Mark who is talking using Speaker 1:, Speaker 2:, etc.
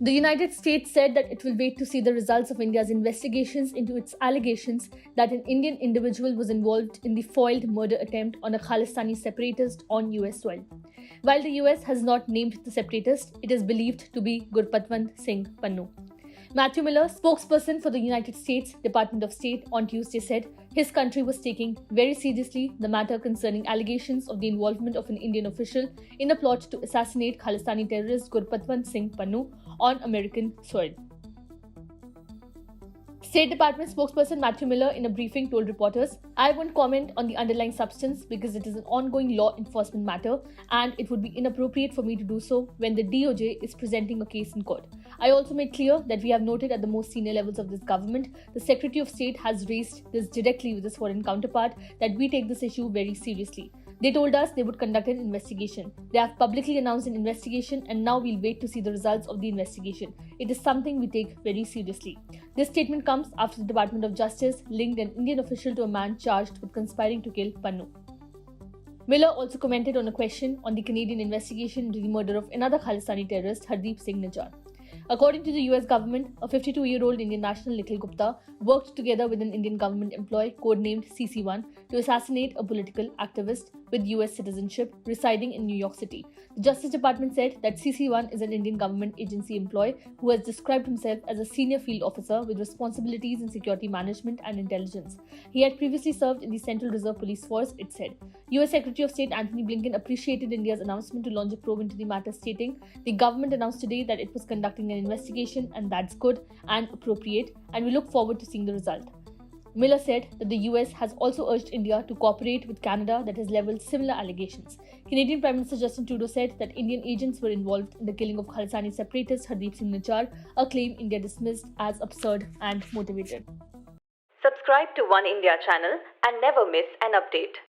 Speaker 1: The United States said that it will wait to see the results of India's investigations into its allegations that an Indian individual was involved in the foiled murder attempt on a Khalistani separatist on US soil. While the US has not named the separatist, it is believed to be Gurpatwant Singh Pannu. Matthew Miller, spokesperson for the United States Department of State, on Tuesday said his country was taking very seriously the matter concerning allegations of the involvement of an Indian official in a plot to assassinate Khalistani terrorist Gurpatwant Singh Pannu on American soil. State Department spokesperson Matthew Miller in a briefing told reporters, "I won't comment on the underlying substance because it is an ongoing law enforcement matter and it would be inappropriate for me to do so when the DOJ is presenting a case in court. I also made clear that we have noted at the most senior levels of this government, the Secretary of State has raised this directly with his foreign counterpart, that we take this issue very seriously. They told us they would conduct an investigation. They have publicly announced an investigation and now we'll wait to see the results of the investigation. It is something we take very seriously." This statement comes after the Department of Justice linked an Indian official to a man charged with conspiring to kill Pannu. Miller also commented on a question on the Canadian investigation into the murder of another Khalistani terrorist, Hardeep Singh Nijjar. According to the US government, a 52-year-old Indian national, Nikhil Gupta, worked together with an Indian government employee codenamed CC1 to assassinate a political activist with US citizenship residing in New York City. The Justice Department said that CC1 is an Indian government agency employee who has described himself as a senior field officer with responsibilities in security management and intelligence. He had previously served in the Central Reserve Police Force, it said. US Secretary of State Antony Blinken appreciated India's announcement to launch a probe into the matter, stating, "The government announced today that it was conducting an investigation and that's good and appropriate and we look forward to seeing the result." Miller said that the US has also urged India to cooperate with Canada that has leveled similar allegations. Canadian Prime Minister Justin Trudeau said that Indian agents were involved in the killing of Khalistani separatist Hardeep Singh Nijjar, a claim India dismissed as absurd and motivated.
Speaker 2: Subscribe to One India channel and never miss an update.